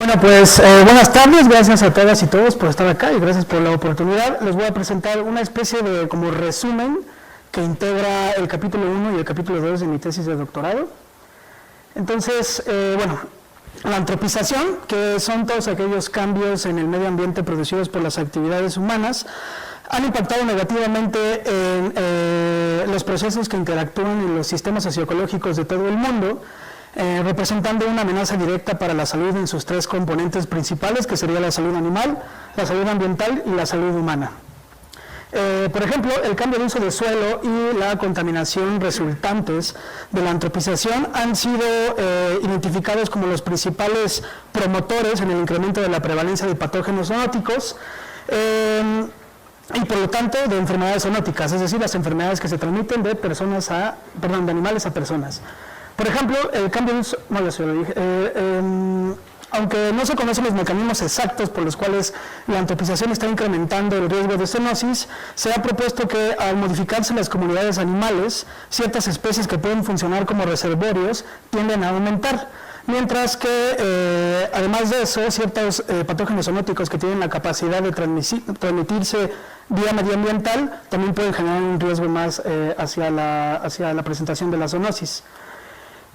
Bueno, pues buenas tardes, gracias a todas y todos por estar acá y gracias por la oportunidad. Les voy a presentar una especie de como resumen que integra el capítulo 1 y el capítulo 2 de mi tesis de doctorado. Entonces, bueno, la antropización, que son todos aquellos cambios en el medio ambiente producidos por las actividades humanas, han impactado negativamente en los procesos que interactúan en los sistemas socioecológicos de todo el mundo, representando una amenaza directa para la salud en sus tres componentes principales, que sería la salud animal, la salud ambiental y la salud humana. Por ejemplo, el cambio de uso de suelo y la contaminación resultantes de la antropización han sido identificados como los principales promotores en el incremento de la prevalencia de patógenos zoonóticos y por lo tanto de enfermedades zoonóticas, es decir, las enfermedades que se transmiten de animales a personas. Por ejemplo, el cambio de uso, no, ya se lo dije, aunque no se conocen los mecanismos exactos por los cuales la antropización está incrementando el riesgo de zoonosis, se ha propuesto que al modificarse las comunidades animales, ciertas especies que pueden funcionar como reservorios tienden a aumentar, mientras que además de eso, ciertos patógenos zoonóticos que tienen la capacidad de transmitirse vía medioambiental también pueden generar un riesgo más hacia la presentación de la zoonosis.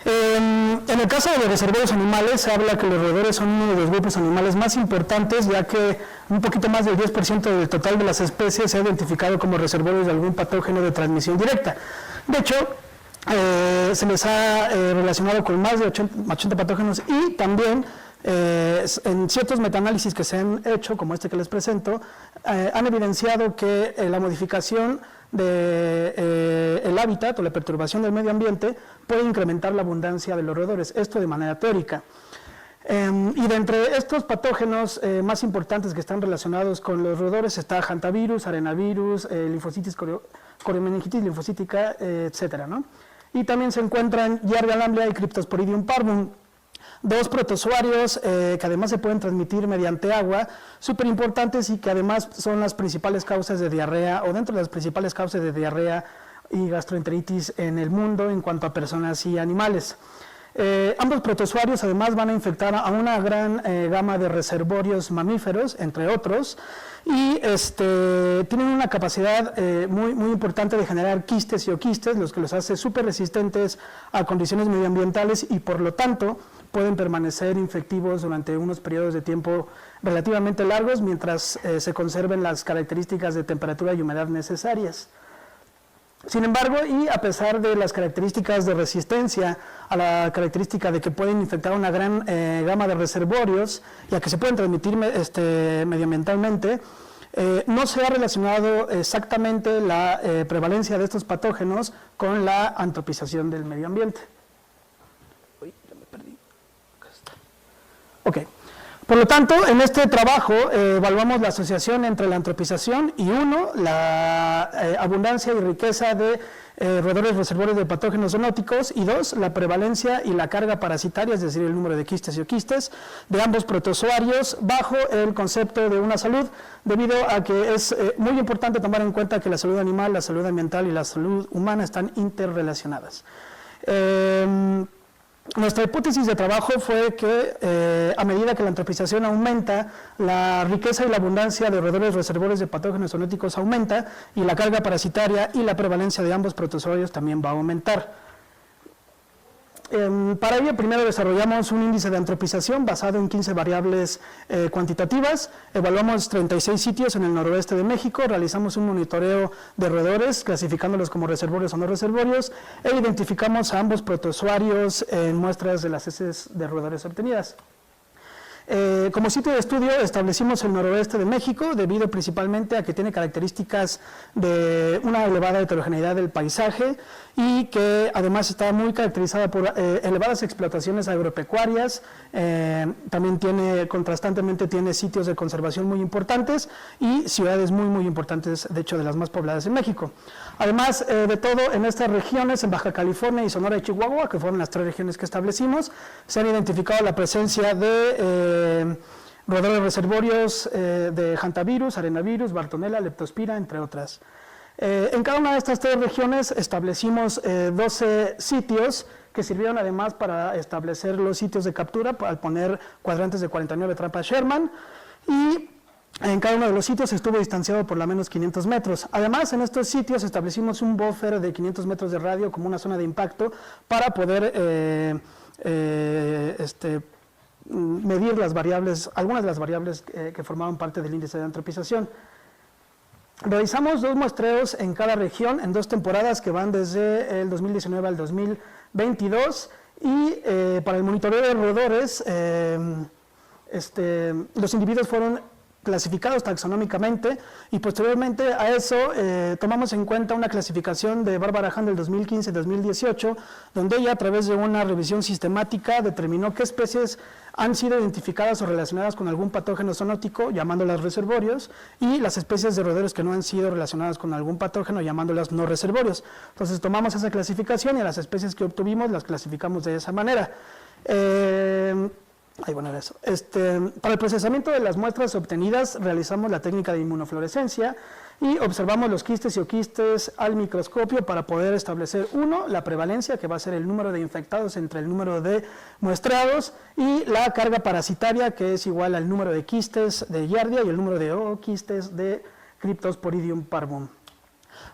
En el caso de los reservorios animales, se habla que los roedores son uno de los grupos animales más importantes, ya que un poquito más del 10% del total de las especies se ha identificado como reservorios de algún patógeno de transmisión directa. De hecho, se les ha relacionado con más de 80 patógenos y también en ciertos metaanálisis que se han hecho, como este que les presento, han evidenciado que la modificación del hábitat o la perturbación del medio ambiente puede incrementar la abundancia de los roedores, esto de manera teórica. Y de entre estos patógenos más importantes que están relacionados con los roedores está hantavirus, arenavirus, linfocitis, coriomeningitis linfocítica, etcétera, ¿no? Y también se encuentran Yerba lamblia y Cryptosporidium parvum, dos protozoarios que además se pueden transmitir mediante agua, súper importantes y que además son las principales causas de diarrea o dentro de las principales causas de diarrea y gastroenteritis en el mundo en cuanto a personas y animales. Ambos protozoarios además van a infectar a una gran gama de reservorios mamíferos, entre otros, y tienen una capacidad muy importante de generar quistes y oquistes, los que los hace súper resistentes a condiciones medioambientales y por lo tanto pueden permanecer infectivos durante unos periodos de tiempo relativamente largos mientras se conserven las características de temperatura y humedad necesarias. Sin embargo, y a pesar de las características de resistencia, a la característica de que pueden infectar una gran gama de reservorios y a que se pueden transmitir medioambientalmente, no se ha relacionado exactamente la prevalencia de estos patógenos con la antropización del medio ambiente. Uy, ya me perdí. Acá está. Ok. Por lo tanto, en este trabajo evaluamos la asociación entre la antropización y la abundancia y riqueza de roedores reservorios de patógenos zoonóticos y dos, la prevalencia y la carga parasitaria, es decir, el número de quistes y oquistes de ambos protozoarios bajo el concepto de una salud, debido a que es muy importante tomar en cuenta que la salud animal, la salud ambiental y la salud humana están interrelacionadas. Nuestra hipótesis de trabajo fue que a medida que la antropización aumenta, la riqueza y la abundancia de roedores reservorios de patógenos zoonóticos aumenta y la carga parasitaria y la prevalencia de ambos protozoarios también va a aumentar. Para ello, primero desarrollamos un índice de antropización basado en 15 variables cuantitativas, evaluamos 36 sitios en el noroeste de México, realizamos un monitoreo de roedores, clasificándolos como reservorios o no reservorios, e identificamos a ambos protozoarios en muestras de las heces de roedores obtenidas. Como sitio de estudio establecimos el noroeste de México debido principalmente a que tiene características de una elevada heterogeneidad del paisaje y que además está muy caracterizada por elevadas explotaciones agropecuarias, también contrastantemente tiene sitios de conservación muy importantes y ciudades muy importantes, de hecho de las más pobladas en México. Además de todo, en estas regiones, en Baja California y Sonora y Chihuahua, que fueron las tres regiones que establecimos, se han identificado la presencia de roedores reservorios de hantavirus, arenavirus, bartonella, leptospira, entre otras. En cada una de estas tres regiones establecimos 12 sitios que sirvieron además para establecer los sitios de captura al poner cuadrantes de 49 trampas Sherman, y en cada uno de los sitios estuvo distanciado por lo menos 500 metros. Además, en estos sitios establecimos un buffer de 500 metros de radio como una zona de impacto para poder medir las variables, algunas de las variables que formaban parte del índice de antropización. Realizamos 2 muestreos en cada región en 2 temporadas que van desde el 2019 al 2022, y para el monitoreo de roedores los individuos fueron clasificados taxonómicamente, y posteriormente a eso tomamos en cuenta una clasificación de Barbara Hahn del 2015-2018, donde ella, a través de una revisión sistemática, determinó qué especies han sido identificadas o relacionadas con algún patógeno zoonótico, llamándolas reservorios, y las especies de roedores que no han sido relacionadas con algún patógeno, llamándolas no reservorios. Entonces tomamos esa clasificación y a las especies que obtuvimos las clasificamos de esa manera. Para el procesamiento de las muestras obtenidas realizamos la técnica de inmunofluorescencia y observamos los quistes y oquistes al microscopio para poder establecer, uno, la prevalencia, que va a ser el número de infectados entre el número de muestrados, y la carga parasitaria, que es igual al número de quistes de Giardia y el número de ooquistes de Cryptosporidium parvum.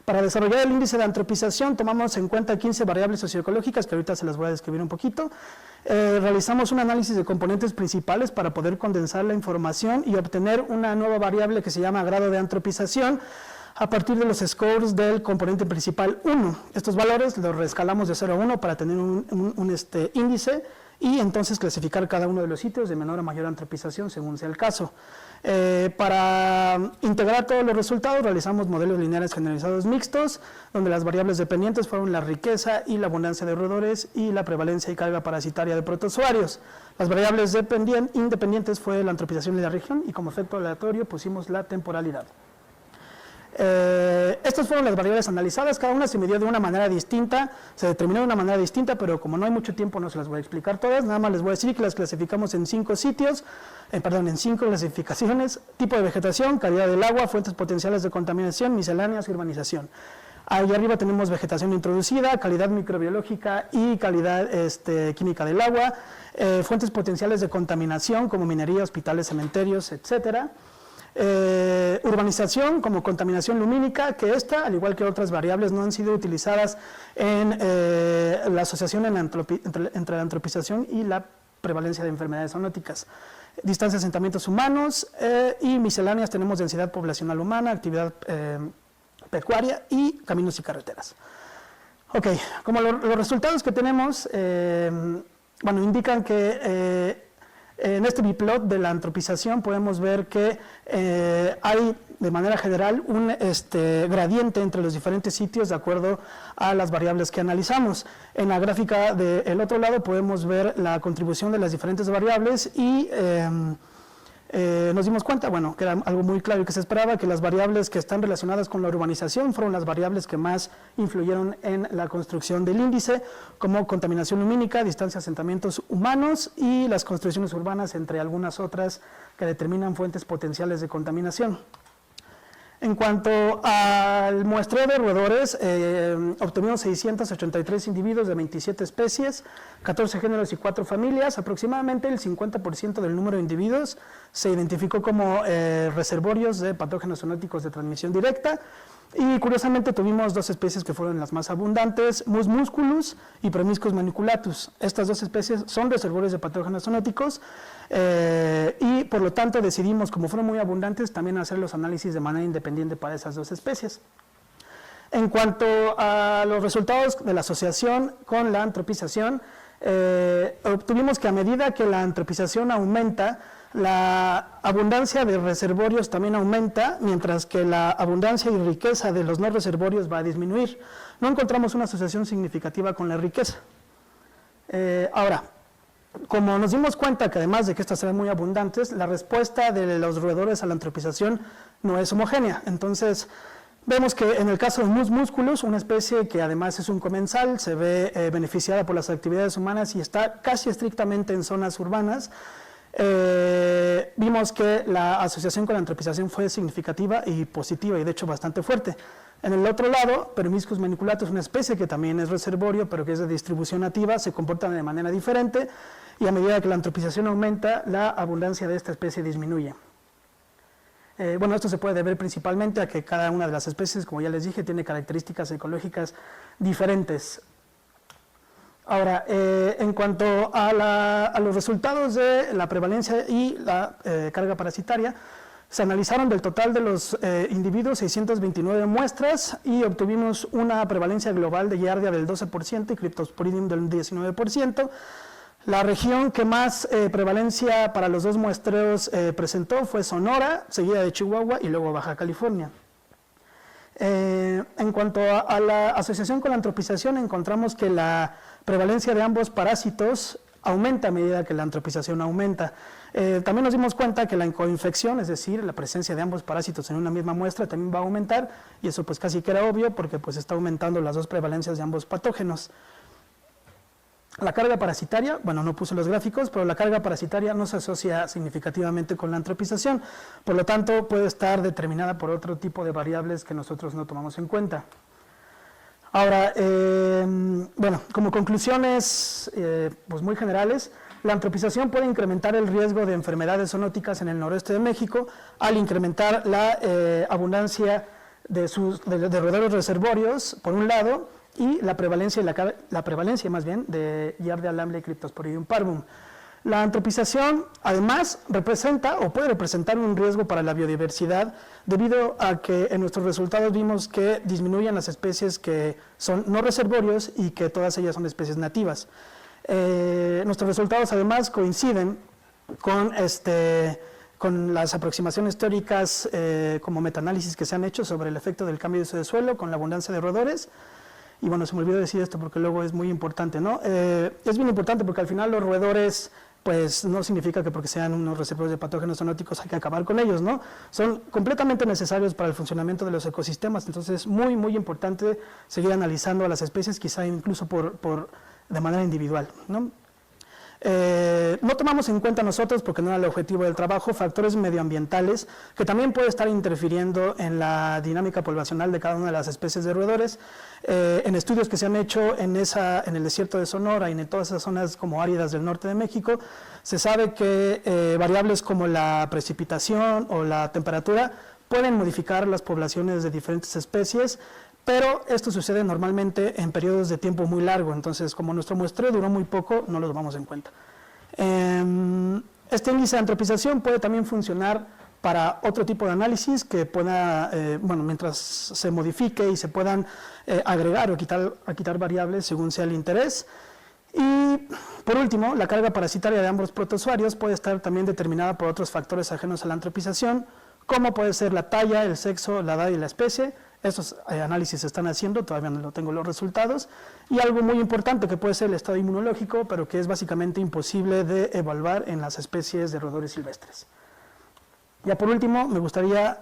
Para desarrollar el índice de antropización tomamos en cuenta 15 variables socioecológicas, que ahorita se las voy a describir un poquito. Realizamos un análisis de componentes principales para poder condensar la información y obtener una nueva variable que se llama grado de antropización a partir de los scores del componente principal 1. Estos valores los reescalamos de 0 a 1 para tener un índice, y entonces clasificar cada uno de los sitios de menor a mayor antropización según sea el caso. Para integrar todos los resultados realizamos modelos lineales generalizados mixtos, donde las variables dependientes fueron la riqueza y la abundancia de roedores y la prevalencia y carga parasitaria de protozoarios. Las variables independientes fue la antropización y la región, y como efecto aleatorio pusimos la temporalidad. Estas fueron las variables analizadas, cada una se midió de una manera distinta, se determinó de una manera distinta, pero como no hay mucho tiempo no se las voy a explicar todas, nada más les voy a decir que las clasificamos en 5 clasificaciones: tipo de vegetación, calidad del agua, fuentes potenciales de contaminación, misceláneas y urbanización. Ahí arriba tenemos vegetación introducida, calidad microbiológica y calidad química del agua, fuentes potenciales de contaminación como minería, hospitales, cementerios, etcétera. Urbanización como contaminación lumínica, que esta, al igual que otras variables, no han sido utilizadas en la asociación entre la antropización y la prevalencia de enfermedades zoonóticas. Distancia de asentamientos humanos, y misceláneas tenemos densidad poblacional humana, actividad pecuaria y caminos y carreteras. Ok, como los resultados que tenemos indican que en este biplot de la antropización podemos ver que hay de manera general un gradiente entre los diferentes sitios de acuerdo a las variables que analizamos. En la gráfica del otro lado podemos ver la contribución de las diferentes variables, y nos dimos cuenta, que era algo muy claro y que se esperaba, que las variables que están relacionadas con la urbanización fueron las variables que más influyeron en la construcción del índice, como contaminación lumínica, distancia de asentamientos humanos y las construcciones urbanas, entre algunas otras que determinan fuentes potenciales de contaminación. En cuanto al muestreo de roedores, obtuvimos 683 individuos de 27 especies, 14 géneros y 4 familias. Aproximadamente el 50% del número de individuos se identificó como reservorios de patógenos zoonóticos de transmisión directa, y curiosamente tuvimos 2 especies que fueron las más abundantes: Mus musculus y Promiscuus maniculatus. Estas 2 especies son reservorios de patógenos zoonóticos, y por lo tanto decidimos, como fueron muy abundantes, también hacer los análisis de manera independiente para esas 2 especies. En cuanto a los resultados de la asociación con la antropización, obtuvimos que a medida que la antropización aumenta, la abundancia de reservorios también aumenta, mientras que la abundancia y riqueza de los no reservorios va a disminuir. No encontramos una asociación significativa con la riqueza. Ahora, como nos dimos cuenta que además de que estas eran muy abundantes, la respuesta de los roedores a la antropización no es homogénea. Entonces, vemos que en el caso de Mus musculus, una especie que además es un comensal, se ve beneficiada por las actividades humanas y está casi estrictamente en zonas urbanas. vimos que la asociación con la antropización fue significativa y positiva, y de hecho bastante fuerte. En el otro lado, Peromyscus maniculatus, una especie que también es reservorio, pero que es de distribución nativa, se comportan de manera diferente, y a medida que la antropización aumenta, la abundancia de esta especie disminuye. Bueno, esto se puede deber principalmente a que cada una de las especies, como ya les dije, tiene características ecológicas diferentes. Ahora, en cuanto a los resultados de la prevalencia y la carga parasitaria, se analizaron del total de los individuos 629 muestras y obtuvimos una prevalencia global de Giardia del 12% y Cryptosporidium del 19%. La región que más prevalencia para los dos muestreos presentó fue Sonora, seguida de Chihuahua y luego Baja California. En cuanto a la asociación con la antropización, encontramos que la prevalencia de ambos parásitos aumenta a medida que la antropización aumenta. También nos dimos cuenta que la coinfección, es decir, la presencia de ambos parásitos en una misma muestra, también va a aumentar, y eso pues casi que era obvio porque pues está aumentando las dos prevalencias de ambos patógenos. La carga parasitaria, bueno, no puse los gráficos, pero la carga parasitaria no se asocia significativamente con la antropización, por lo tanto puede estar determinada por otro tipo de variables que nosotros no tomamos en cuenta. Ahora, bueno, como conclusiones pues muy generales, la antropización puede incrementar el riesgo de enfermedades zoonóticas en el noroeste de México al incrementar la abundancia de roedores reservorios, por un lado, y la prevalencia más bien de Giardia lamblia y Cryptosporidium parvum. La antropización además representa o puede representar un riesgo para la biodiversidad debido a que en nuestros resultados vimos que disminuyen las especies que son no reservorios y que todas ellas son especies nativas. Nuestros resultados además coinciden con las aproximaciones teóricas como metaanálisis que se han hecho sobre el efecto del cambio de uso de suelo con la abundancia de roedores. Y bueno, se me olvidó decir esto porque luego es muy importante, ¿no? Es bien importante porque al final los roedores, pues no significa que porque sean unos reservorios de patógenos zoonóticos hay que acabar con ellos, ¿no? Son completamente necesarios para el funcionamiento de los ecosistemas, entonces es muy, muy importante seguir analizando a las especies, quizá incluso de manera individual, ¿no? No tomamos en cuenta nosotros, porque no era el objetivo del trabajo, factores medioambientales que también pueden estar interfiriendo en la dinámica poblacional de cada una de las especies de roedores. En estudios que se han hecho en el desierto de Sonora y en todas esas zonas como áridas del norte de México, se sabe que variables como la precipitación o la temperatura pueden modificar las poblaciones de diferentes especies, pero esto sucede normalmente en periodos de tiempo muy largo, entonces como nuestro muestreo duró muy poco, no lo tomamos en cuenta. Este índice de antropización puede también funcionar para otro tipo de análisis que pueda, bueno, mientras se modifique y se puedan agregar o quitar variables según sea el interés. Y por último, la carga parasitaria de ambos protozoarios puede estar también determinada por otros factores ajenos a la antropización, como puede ser la talla, el sexo, la edad y la especie. Estos análisis se están haciendo, todavía no tengo los resultados, y algo muy importante que puede ser el estado inmunológico, pero que es básicamente imposible de evaluar en las especies de roedores silvestres. Ya por último, me gustaría,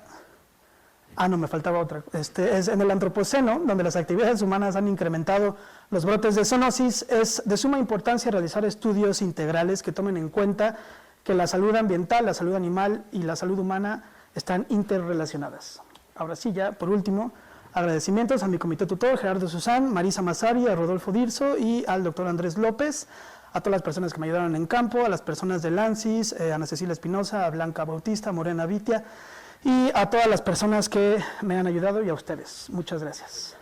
no, me faltaba otra, es en el antropoceno, donde las actividades humanas han incrementado los brotes de zoonosis, es de suma importancia realizar estudios integrales que tomen en cuenta que la salud ambiental, la salud animal y la salud humana están interrelacionadas. Ahora sí, ya por último, agradecimientos a mi comité tutor, Gerardo Susán, Marisa Massari, a Rodolfo Dirso y al doctor Andrés López, a todas las personas que me ayudaron en campo, a las personas de Lancis, a Ana Cecilia Espinosa, a Blanca Bautista, a Morena Vitia y a todas las personas que me han ayudado y a ustedes. Muchas gracias.